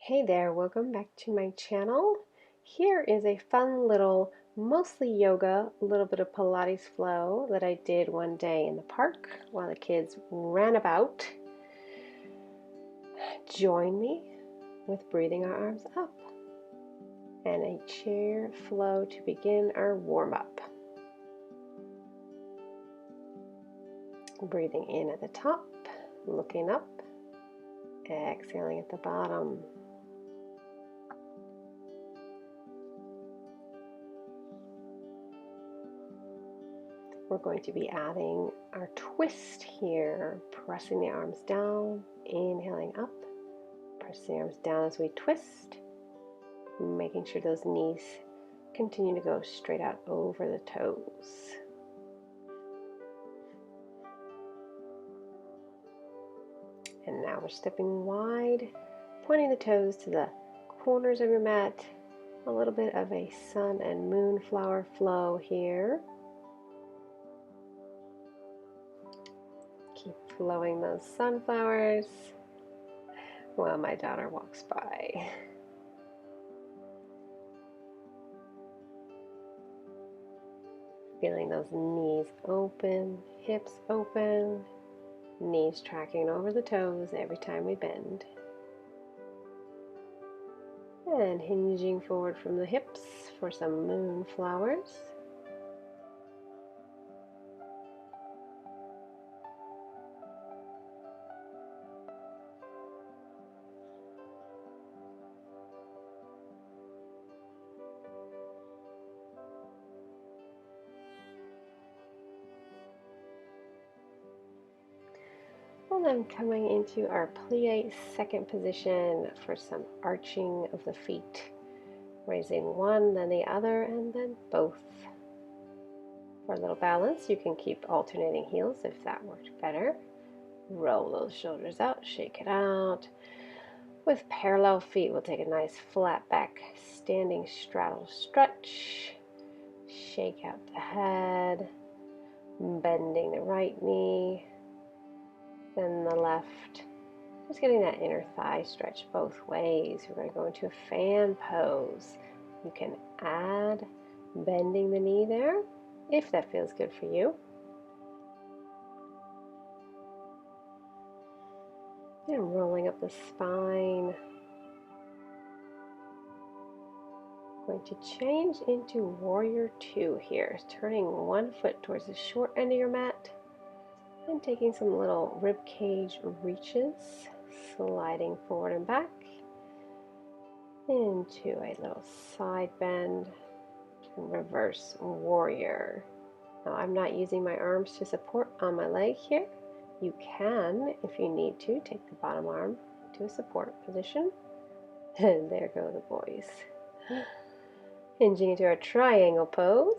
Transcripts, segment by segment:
Hey there, welcome back to my channel. Here is a fun little, mostly yoga, a little bit of Pilates flow that I did one day in the park while the kids ran about. Join me with breathing our arms up and a chair flow to begin our warm-up. Breathing in at the top, looking up, exhaling at the bottom. We're going to be adding our twist here, pressing the arms down, inhaling up, pressing the arms down as we twist, making sure those knees continue to go straight out over the toes. And now we're stepping wide, pointing the toes to the corners of your mat, a little bit of a sun and moon flower flow here. Keep flowing those sunflowers while my daughter walks by. Feeling those knees open, hips open, knees tracking over the toes every time we bend. And hinging forward from the hips for some moonflowers. And then coming into our plie second position for some arching of the feet. Raising one, then the other, and then both. For a little balance, you can keep alternating heels if that works better. Roll those shoulders out, shake it out. With parallel feet, we'll take a nice flat back standing straddle stretch. Shake out the head, bending the right knee, then the left. Just getting that inner thigh stretch both ways. We're going to go into a fan pose. You can add bending the knee there if that feels good for you. And rolling up the spine. Going to change into Warrior Two here, turning one foot towards the short end of your mat and taking some little rib cage reaches, sliding forward and back into a little side bend and reverse warrior. Now I'm not using my arms to support on my leg here. You can, if you need to, take the bottom arm to a support position. And there go the boys. Hinging into our triangle pose.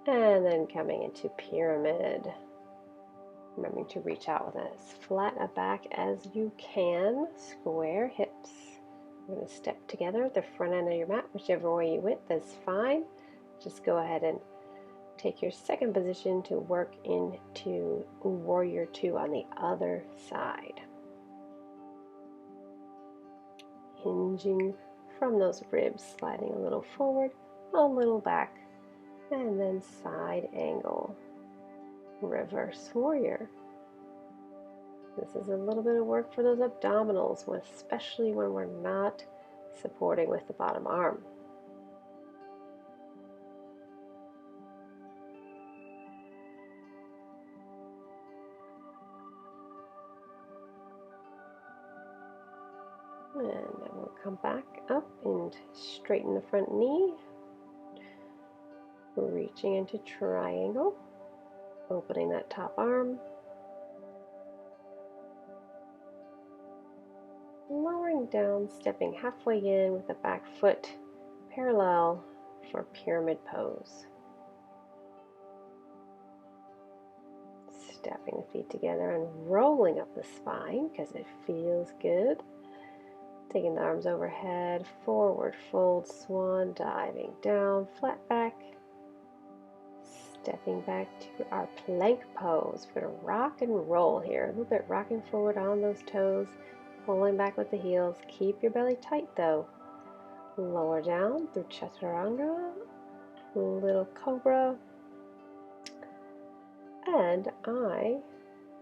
And then coming into pyramid. Remembering to reach out with as flat a back as you can. Square hips. We're going to step together at the front end of your mat, whichever way you went, that's fine. Just go ahead and take your second position to work into Warrior Two on the other side. Hinging from those ribs, sliding a little forward, a little back, and then side angle, reverse warrior. This is a little bit of work for those abdominals, especially when we're not supporting with the bottom arm. And then we'll come back up and straighten the front knee. Reaching into triangle, opening that top arm. Lowering down, stepping halfway in with the back foot parallel for pyramid pose. Stepping the feet together and rolling up the spine because it feels good. Taking the arms overhead, forward fold, swan, diving down, flat back. Stepping back to our plank pose. We're going to rock and roll here. A little bit rocking forward on those toes, pulling back with the heels. Keep your belly tight though. Lower down through chaturanga, little cobra. And I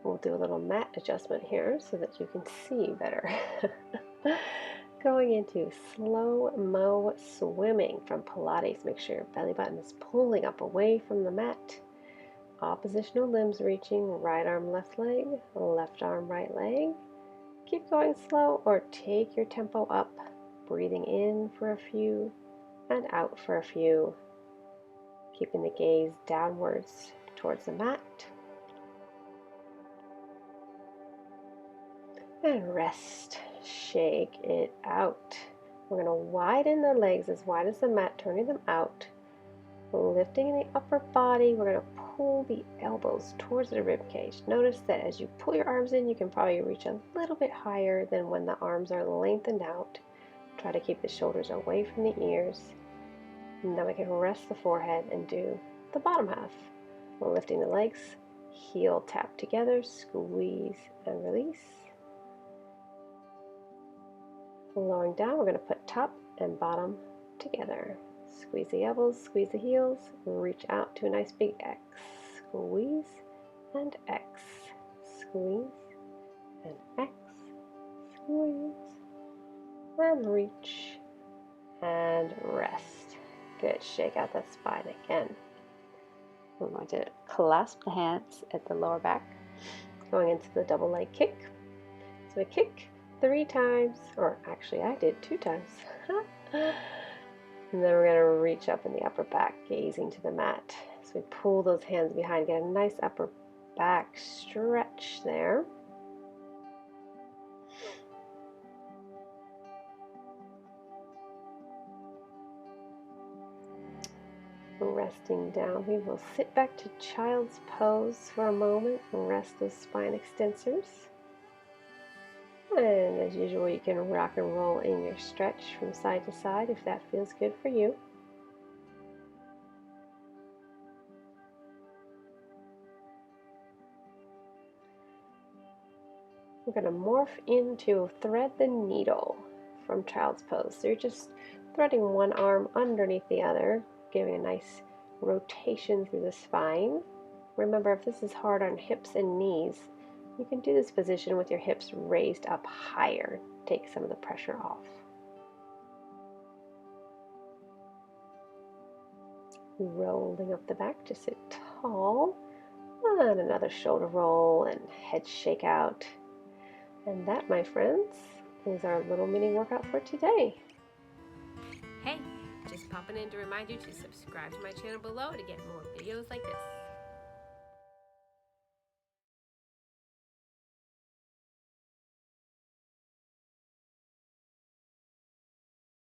will do a little mat adjustment here so that you can see better. Going into slow-mo swimming from Pilates. Make sure your belly button is pulling up away from the mat. Oppositional limbs reaching, right arm, left leg, left arm, right leg. Keep going slow or take your tempo up, breathing in for a few and out for a few. Keeping the gaze downwards towards the mat. And rest. Shake it out. We're going to widen the legs as wide as the mat, turning them out. Lifting the upper body, we're going to pull the elbows towards the rib cage. Notice that as you pull your arms in, you can probably reach a little bit higher than when the arms are lengthened out. Try to keep the shoulders away from the ears. And then we can rest the forehead and do the bottom half. Lifting the legs, heel tap together, squeeze and release. Lowering down, we're going to put top and bottom together. Squeeze the elbows, squeeze the heels, reach out to a nice big X. Squeeze and X. Squeeze and X. Squeeze and reach and rest. Good. Shake out that spine again. We're going to clasp the hands at the lower back, going into the double leg kick. So we kick 3 times, or actually I did 2 times. And then we're going to reach up in the upper back, gazing to the mat. So we pull those hands behind, get a nice upper back stretch there. Resting down, we will sit back to child's pose for a moment and rest those spine extensors. And as usual, you can rock and roll in your stretch from side to side if that feels good for you. We're going to morph into thread the needle from child's pose. So you're just threading one arm underneath the other, giving a nice rotation through the spine. Remember, if this is hard on hips and knees, you can do this position with your hips raised up higher. Take some of the pressure off. Rolling up the back to sit tall. And another shoulder roll and head shake out. And that, my friends, is our little mini workout for today. Hey, just popping in to remind you to subscribe to my channel below to get more videos like this.